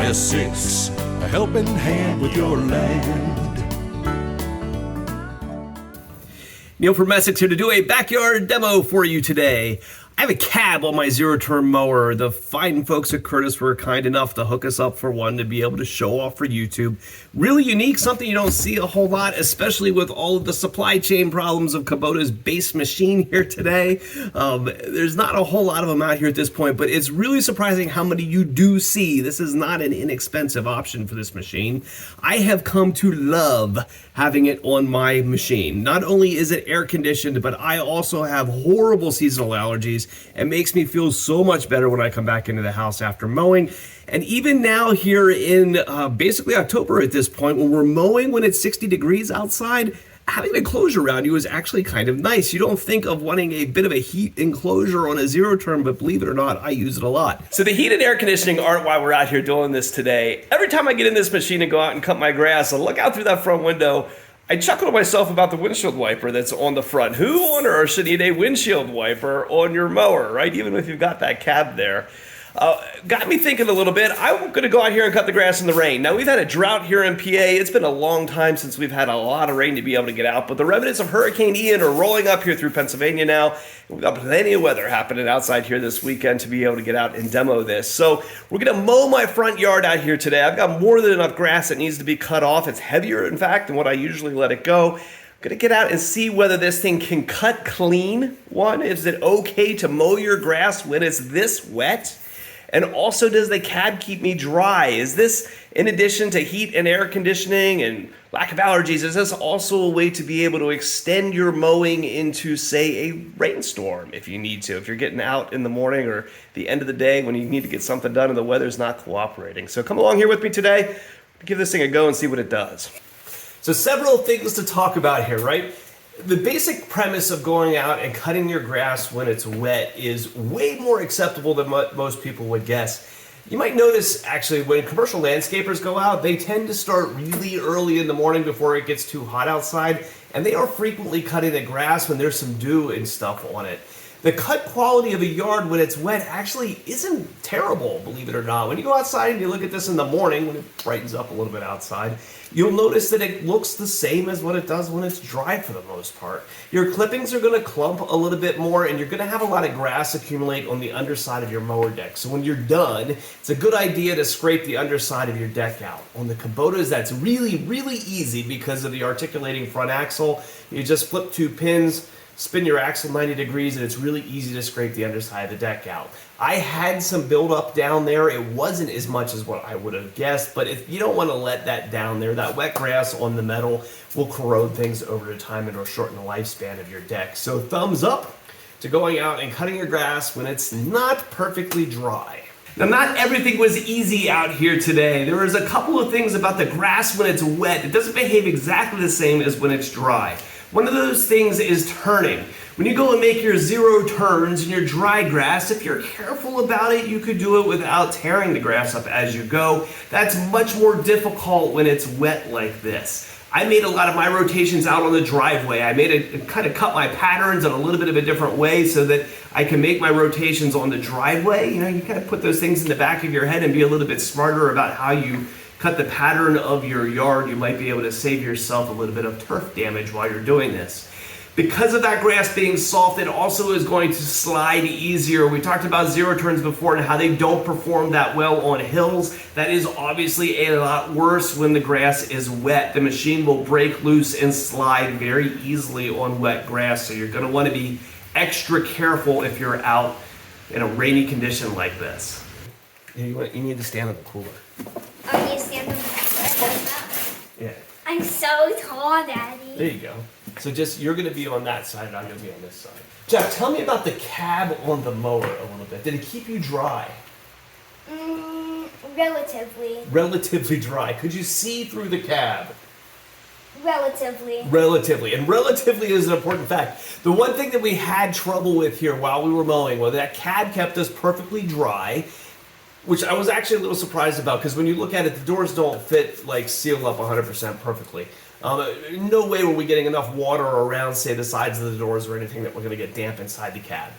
S6, a helping hand with your land. Neil from Essex here to do a backyard demo for you today. I have a cab on my zero-turn mower. The fine folks at Curtis were kind enough to hook us up for one to be able to show off for YouTube. Really unique, something you don't see a whole lot, especially with all of the supply chain problems of Kubota's base machine here today. There's not a whole lot of them out here at this point, but it's really surprising how many you do see. This is not an inexpensive option for this machine. I have come to love having it on my machine. Not only is it air conditioned, but I also have horrible seasonal allergies. It makes me feel so much better when I come back into the house after mowing. And even now here in basically October at this point, when we're mowing when it's 60 degrees outside, having an enclosure around you is actually kind of nice. You don't think of wanting a bit of a heat enclosure on a zero-turn, but believe it or not, I use it a lot. So the heat and air conditioning aren't why we're out here doing this today. Every time I get in this machine and go out and cut my grass, I look out through that front window, I chuckle to myself about the windshield wiper that's on the front. Who on earth should need a windshield wiper on your mower, right? Even if you've got that cab there. Got me thinking a little bit. I'm going to go out here and cut the grass in the rain. Now, we've had a drought here in PA. It's been a long time since we've had a lot of rain to be able to get out, but the remnants of Hurricane Ian are rolling up here through Pennsylvania now. We've got plenty of weather happening outside here this weekend to be able to get out and demo this. So we're going to mow my front yard out here today. I've got more than enough grass that needs to be cut off. It's heavier, in fact, than what I usually let it go. Gonna get out and see whether this thing can cut clean. One, is it okay to mow your grass when it's this wet? And also, does the cab keep me dry? Is this, in addition to heat and air conditioning and lack of allergies, is this also a way to be able to extend your mowing into, say, a rainstorm if you need to, if you're getting out in the morning or the end of the day when you need to get something done and the weather's not cooperating? So come along here with me today, give this thing a go and see what it does. So several things to talk about here, right? The basic premise of going out and cutting your grass when it's wet is way more acceptable than what most people would guess. You might notice, actually, when commercial landscapers go out, they tend to start really early in the morning before it gets too hot outside, and they are frequently cutting the grass when there's some dew and stuff on it. The cut quality of a yard when it's wet actually isn't terrible, believe it or not. When you go outside and you look at this in the morning, when it brightens up a little bit outside, you'll notice that it looks the same as what it does when it's dry for the most part. Your clippings are going to clump a little bit more, and you're going to have a lot of grass accumulate on the underside of your mower deck. So when you're done, it's a good idea to scrape the underside of your deck out. On the Kubotas, that's really, really easy because of the articulating front axle. You just flip two pins, spin your axle 90 degrees, and it's really easy to scrape the underside of the deck out. I had some buildup down there. It wasn't as much as what I would have guessed, but if you don't want to let that down there, that wet grass on the metal will corrode things over time and will shorten the lifespan of your deck. So thumbs up to going out and cutting your grass when it's not perfectly dry. Now, not everything was easy out here today. There was a couple of things about the grass when it's wet. It doesn't behave exactly the same as when it's dry. One of those things is turning. When you go and make your zero turns in your dry grass, if you're careful about it, you could do it without tearing the grass up as you go. That's much more difficult when it's wet like this. I made a lot of my rotations out on the driveway. I kind of cut my patterns in a little bit of a different way so that I can make my rotations on the driveway. You know, you kind of put those things in the back of your head and be a little bit smarter about how you cut the pattern of your yard. You might be able to save yourself a little bit of turf damage while you're doing this. Because of that grass being soft, it also is going to slide easier. We talked about zero turns before and how they don't perform that well on hills. That is obviously a lot worse when the grass is wet. The machine will break loose and slide very easily on wet grass, so you're going to want to be extra careful if you're out in a rainy condition like this. You need to stand on the cooler. I need to stand on the cooler? Yeah. I'm so tall, Daddy. There you go. So you're going to be on that side and I'm going to be on this side. Jeff, tell me about the cab on the mower a little bit. Did it keep you dry? Relatively. Relatively dry. Could you see through the cab? Relatively. Relatively. And relatively is an important fact. The one thing that we had trouble with here while we were mowing was that cab kept us perfectly dry, which I was actually a little surprised about because when you look at it, the doors don't fit, like, seal up 100% perfectly. No way were we getting enough water around, say, the sides of the doors or anything that we're going to get damp inside the cab.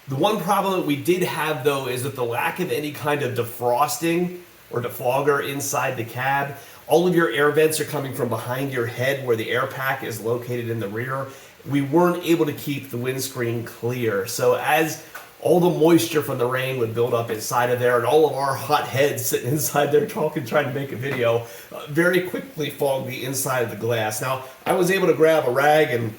The one problem that we did have, though, is that the lack of any kind of defrosting or defogger inside the cab. All of your air vents are coming from behind your head where the air pack is located in the rear. We weren't able to keep the windscreen clear. So as all the moisture from the rain would build up inside of there, and all of our hot heads sitting inside there talking, trying to make a video, very quickly fogged the inside of the glass. Now, I was able to grab a rag and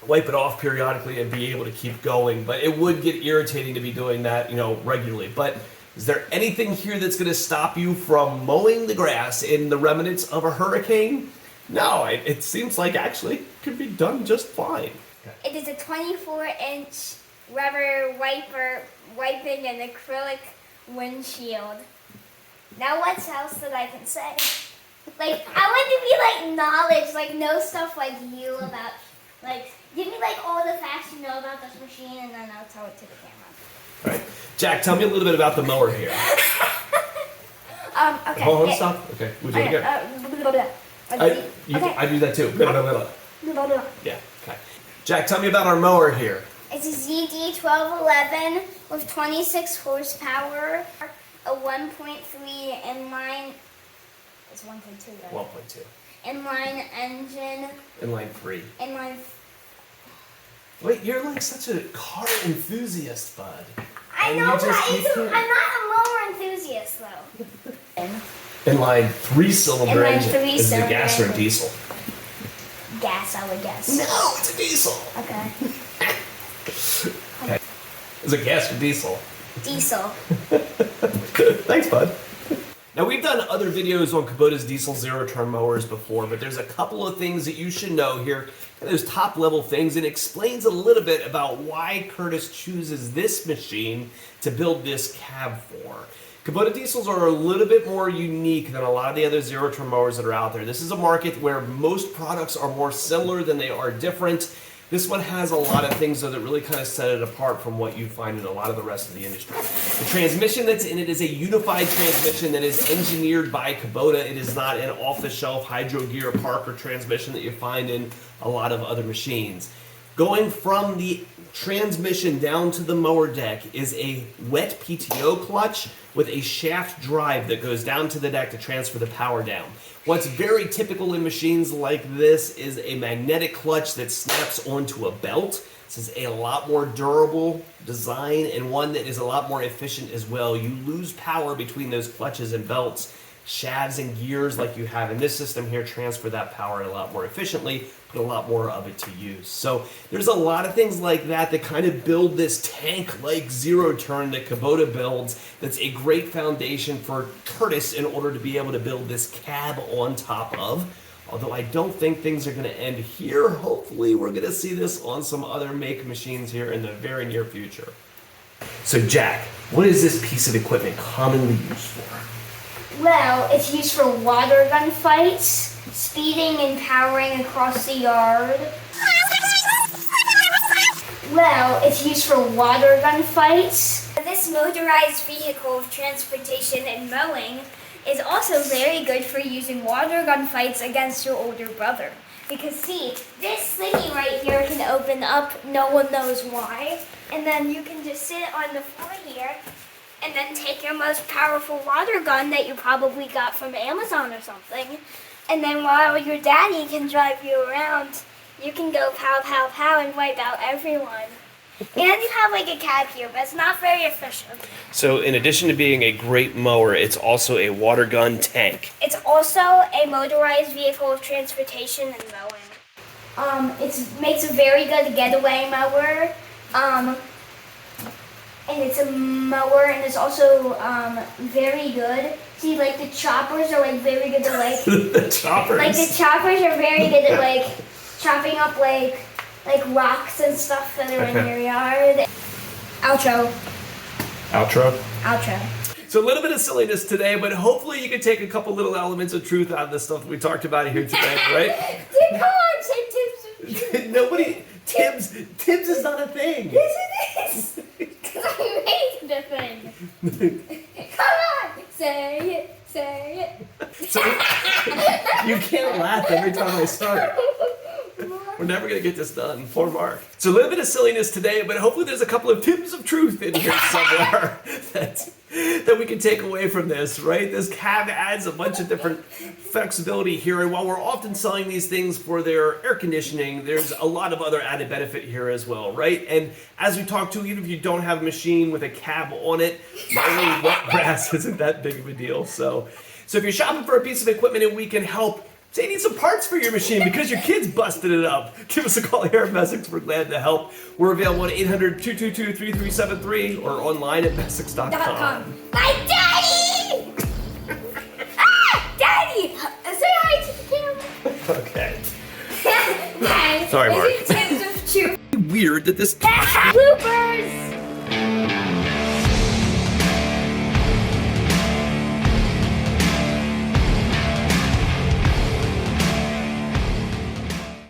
wipe it off periodically and be able to keep going, but it would get irritating to be doing that, regularly. But is there anything here that's going to stop you from mowing the grass in the remnants of a hurricane? No, it seems like actually it could be done just fine. It is a 24-inch rubber wiping and acrylic windshield. Now what else that I can say? Like, I want to be like knowledge, like know stuff like you about, like, give me like all the facts you know about this machine and then I'll tell it to the camera. All right. Jack, tell me a little bit about the mower here. Okay. Hold on, stop. Okay, we'll do it again. I do that too. Yeah, okay. Jack, tell me about our mower here. It's a ZD1211 with 26 horsepower, a 1.3 inline. It's 1.2 though. 1.2. Inline engine. Inline 3. Inline. Wait, you're like such a car enthusiast, bud. I And know, you but just- I'm not a mower enthusiast though. Inline 3-cylinder Inline engine. Is it a 3-cylinder gas or a engine. diesel? Gas, I would guess. No, it's a diesel. Okay. Okay. Is it gas or diesel? Diesel. Thanks, bud. Now, we've done other videos on Kubota's diesel zero-turn mowers before, but there's a couple of things that you should know here. Those top-level things, and explains a little bit about why Curtis chooses this machine to build this cab for. Kubota diesels are a little bit more unique than a lot of the other zero-turn mowers that are out there. This is a market where most products are more similar than they are different. This one has a lot of things though that really kind of set it apart from what you find in a lot of the rest of the industry. The transmission that's in it is a unified transmission that is engineered by Kubota. It is not an off-the-shelf Hydro Gear Parker transmission that you find in a lot of other machines. Going from the transmission down to the mower deck is a wet PTO clutch with a shaft drive that goes down to the deck to transfer the power down. What's very typical in machines like this is a magnetic clutch that snaps onto a belt. This is a lot more durable design and one that is a lot more efficient as well. You lose power between those clutches and belts. Shafts and gears like you have in this system here transfer that power a lot more efficiently, put a lot more of it to use. So there's a lot of things like that that kind of build this tank-like zero-turn that Kubota builds that's a great foundation for Curtis in order to be able to build this cab on top of. Although I don't think things are going to end here. Hopefully we're going to see this on some other make machines here in the very near future. So Jack, what is this piece of equipment commonly used for? Well, it's used for water gun fights, speeding and powering across the yard. Well, it's used for water gun fights. This motorized vehicle of transportation and mowing is also very good for using water gun fights against your older brother. Because see, this thingy right here can open up, no one knows why, and then you can just sit on the floor here and then take your most powerful water gun that you probably got from Amazon or something, and then while your daddy can drive you around, you can go pow pow pow and wipe out everyone. And you have like a cab here, but it's not very efficient. So in addition to being a great mower, it's also a water gun tank. It's also a motorized vehicle of transportation and mowing. It makes a very good getaway mower. And it's a mower, and it's also very good. See, like the choppers are like very good at like The choppers. like the choppers are very good at like chopping up like rocks and stuff that are in your yard. Outro. So a little bit of silliness today, but hopefully you can take a couple little elements of truth out of the stuff that we talked about here today, right? Dude, come on, say tips. Nobody, Tibbs is not a thing. Yes, it is. Because I made the thing. Come on, say it. So, you can't laugh every time I start. Come on. We're never gonna get this done. Poor Mark. So a little bit of silliness today, but hopefully there's a couple of tips of truth in here somewhere that we can take away from this, right? This cab adds a bunch of different flexibility here, and while we're often selling these things for their air conditioning, there's a lot of other added benefit here as well, right? And as we talked to, even if you don't have a machine with a cab on it, mowing wet grass isn't that big of a deal. So if you're shopping for a piece of equipment and we can help, say you need some parts for your machine because your kids busted it up, give us a call here at Messick's. We're glad to help. We're available at 800-222-3373 or online at messick's.com. My daddy! Daddy! Say hi to the camera. Okay. Hi. Sorry, Mark. This is tips of truth. Weird that this... Bloopers!